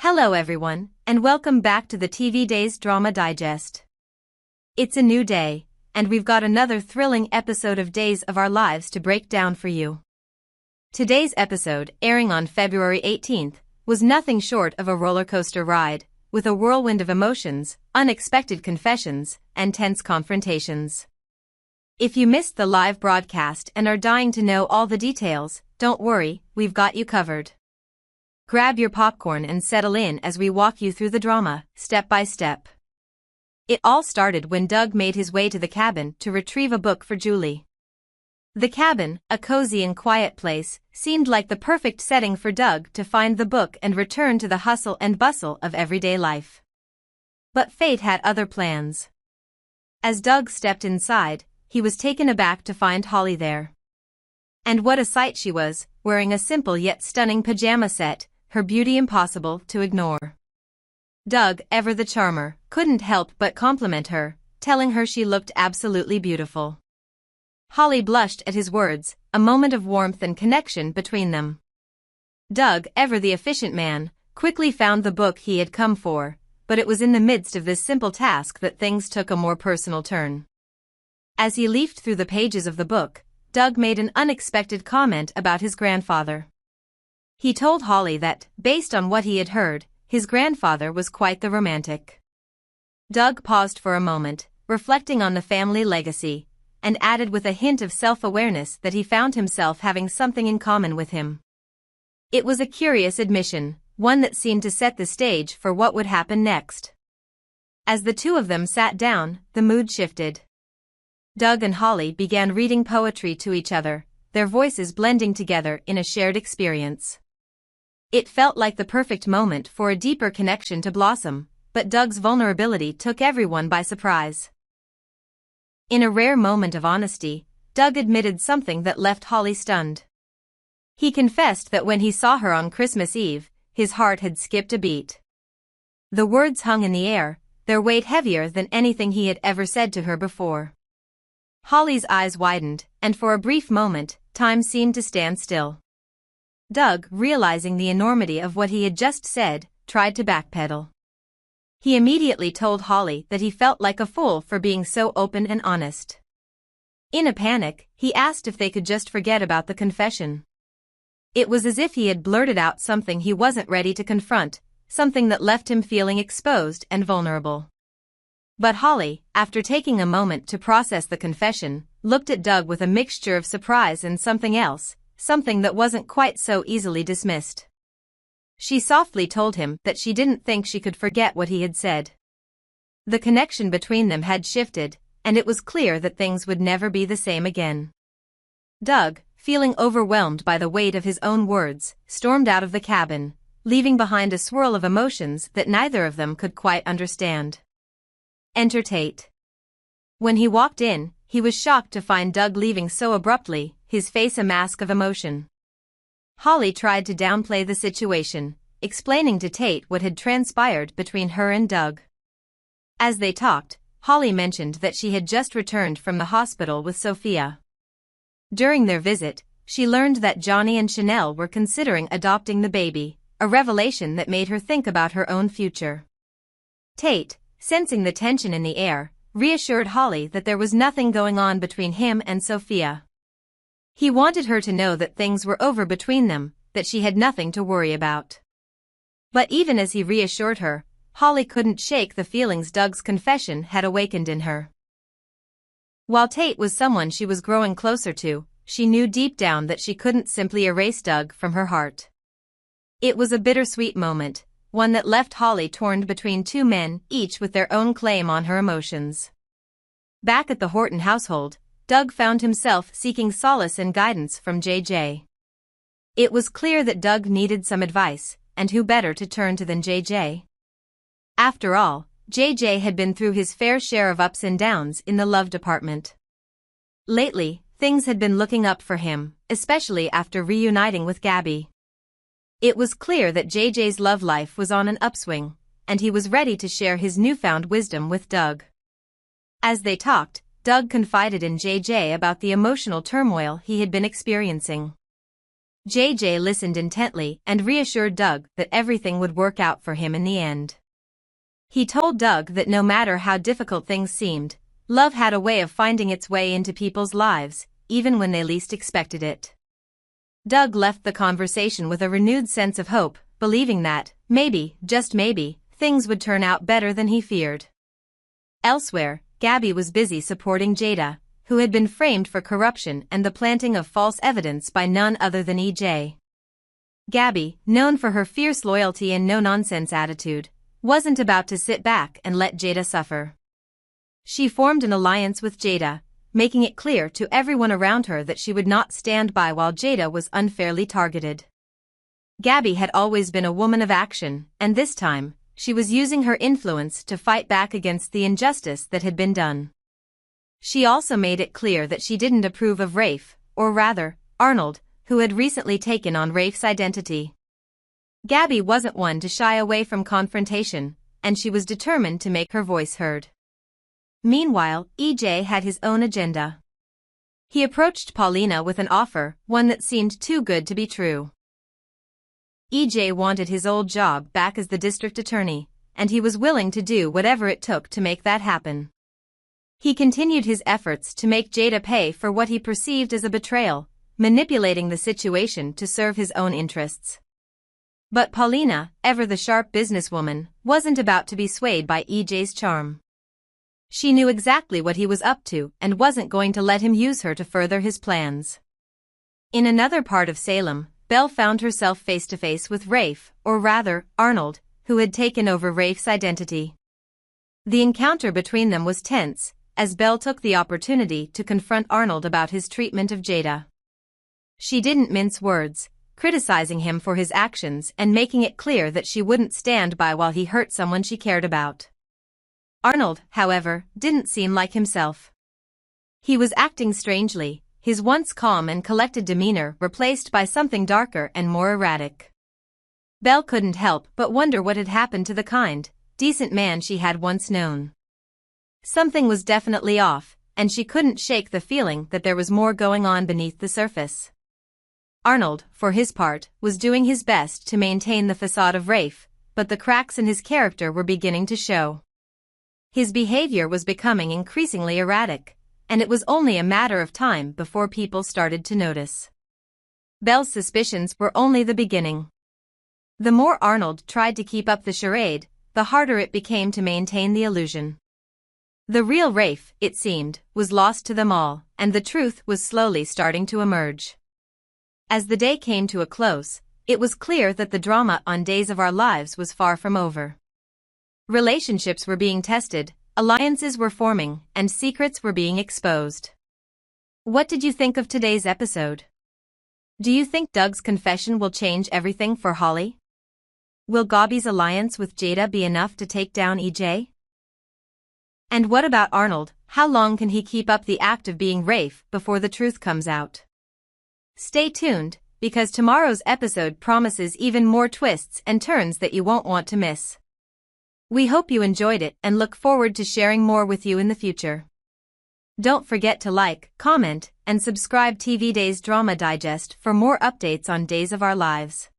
Hello everyone, and welcome back to the TV Days Drama Digest. It's a new day, and we've got another thrilling episode of Days of Our Lives to break down for you. Today's episode, airing on February 18th, was nothing short of a roller coaster ride, with a whirlwind of emotions, unexpected confessions, and tense confrontations. If you missed the live broadcast and are dying to know all the details, don't worry, we've got you covered. Grab your popcorn and settle in as we walk you through the drama, step by step. It all started when Doug made his way to the cabin to retrieve a book for Julie. The cabin, a cozy and quiet place, seemed like the perfect setting for Doug to find the book and return to the hustle and bustle of everyday life. But fate had other plans. As Doug stepped inside, he was taken aback to find Holly there. And what a sight she was, wearing a simple yet stunning pajama set, her beauty impossible to ignore. Doug, ever the charmer, couldn't help but compliment her, telling her she looked absolutely beautiful. Holly blushed at his words, a moment of warmth and connection between them. Doug, ever the efficient man, quickly found the book he had come for, but it was in the midst of this simple task that things took a more personal turn. As he leafed through the pages of the book, Doug made an unexpected comment about his grandfather. He told Holly that, based on what he had heard, his grandfather was quite the romantic. Doug paused for a moment, reflecting on the family legacy, and added with a hint of self-awareness that he found himself having something in common with him. It was a curious admission, one that seemed to set the stage for what would happen next. As the two of them sat down, the mood shifted. Doug and Holly began reading poetry to each other, their voices blending together in a shared experience. It felt like the perfect moment for a deeper connection to blossom, but Doug's vulnerability took everyone by surprise. In a rare moment of honesty, Doug admitted something that left Holly stunned. He confessed that when he saw her on Christmas Eve, his heart had skipped a beat. The words hung in the air, their weight heavier than anything he had ever said to her before. Holly's eyes widened, and for a brief moment, time seemed to stand still. Doug, realizing the enormity of what he had just said, tried to backpedal. He immediately told Holly that he felt like a fool for being so open and honest. In a panic, he asked if they could just forget about the confession. It was as if he had blurted out something he wasn't ready to confront, something that left him feeling exposed and vulnerable. But Holly, after taking a moment to process the confession, looked at Doug with a mixture of surprise and something else, something that wasn't quite so easily dismissed. She softly told him that she didn't think she could forget what he had said. The connection between them had shifted, and it was clear that things would never be the same again. Doug, feeling overwhelmed by the weight of his own words, stormed out of the cabin, leaving behind a swirl of emotions that neither of them could quite understand. Enter Tate. When he walked in, he was shocked to find Doug leaving so abruptly, his face a mask of emotion. Holly tried to downplay the situation, explaining to Tate what had transpired between her and Doug. As they talked, Holly mentioned that she had just returned from the hospital with Sophia. During their visit, she learned that Johnny and Chanel were considering adopting the baby, a revelation that made her think about her own future. Tate, sensing the tension in the air, reassured Holly that there was nothing going on between him and Sophia. He wanted her to know that things were over between them, that she had nothing to worry about. But even as he reassured her, Holly couldn't shake the feelings Doug's confession had awakened in her. While Tate was someone she was growing closer to, she knew deep down that she couldn't simply erase Doug from her heart. It was a bittersweet moment, one that left Holly torn between two men, each with their own claim on her emotions. Back at the Horton household, Doug found himself seeking solace and guidance from JJ. It was clear that Doug needed some advice, and who better to turn to than JJ? After all, JJ had been through his fair share of ups and downs in the love department. Lately, things had been looking up for him, especially after reuniting with Gabi. It was clear that JJ's love life was on an upswing, and he was ready to share his newfound wisdom with Doug. As they talked, Doug confided in JJ about the emotional turmoil he had been experiencing. JJ listened intently and reassured Doug that everything would work out for him in the end. He told Doug that no matter how difficult things seemed, love had a way of finding its way into people's lives, even when they least expected it. Doug left the conversation with a renewed sense of hope, believing that, maybe, just maybe, things would turn out better than he feared. Elsewhere, Gabi was busy supporting Jada, who had been framed for corruption and the planting of false evidence by none other than EJ. Gabi, known for her fierce loyalty and no-nonsense attitude, wasn't about to sit back and let Jada suffer. She formed an alliance with Jada, making it clear to everyone around her that she would not stand by while Jada was unfairly targeted. Gabi had always been a woman of action, and this time, she was using her influence to fight back against the injustice that had been done. She also made it clear that she didn't approve of Rafe, or rather, Arnold, who had recently taken on Rafe's identity. Gabi wasn't one to shy away from confrontation, and she was determined to make her voice heard. Meanwhile, EJ had his own agenda. He approached Paulina with an offer, one that seemed too good to be true. EJ wanted his old job back as the district attorney, and he was willing to do whatever it took to make that happen. He continued his efforts to make Jada pay for what he perceived as a betrayal, manipulating the situation to serve his own interests. But Paulina, ever the sharp businesswoman, wasn't about to be swayed by EJ's charm. She knew exactly what he was up to and wasn't going to let him use her to further his plans. In another part of Salem, Belle found herself face-to-face with Rafe, or rather, Arnold, who had taken over Rafe's identity. The encounter between them was tense, as Belle took the opportunity to confront Arnold about his treatment of Jada. She didn't mince words, criticizing him for his actions and making it clear that she wouldn't stand by while he hurt someone she cared about. Arnold, however, didn't seem like himself. He was acting strangely, his once calm and collected demeanor replaced by something darker and more erratic. Belle couldn't help but wonder what had happened to the kind, decent man she had once known. Something was definitely off, and she couldn't shake the feeling that there was more going on beneath the surface. Arnold, for his part, was doing his best to maintain the facade of Rafe, but the cracks in his character were beginning to show. His behavior was becoming increasingly erratic, and it was only a matter of time before people started to notice. Belle's suspicions were only the beginning. The more Arnold tried to keep up the charade, the harder it became to maintain the illusion. The real Rafe, it seemed, was lost to them all, and the truth was slowly starting to emerge. As the day came to a close, it was clear that the drama on Days of Our Lives was far from over. Relationships were being tested, alliances were forming, and secrets were being exposed. What did you think of today's episode? Do you think Doug's confession will change everything for Holly? Will Gabi's alliance with Jada be enough to take down EJ? And what about Arnold? How long can he keep up the act of being Rafe before the truth comes out? Stay tuned, because tomorrow's episode promises even more twists and turns that you won't want to miss. We hope you enjoyed it and look forward to sharing more with you in the future. Don't forget to like, comment, and subscribe TV Days Drama Digest for more updates on Days of Our Lives.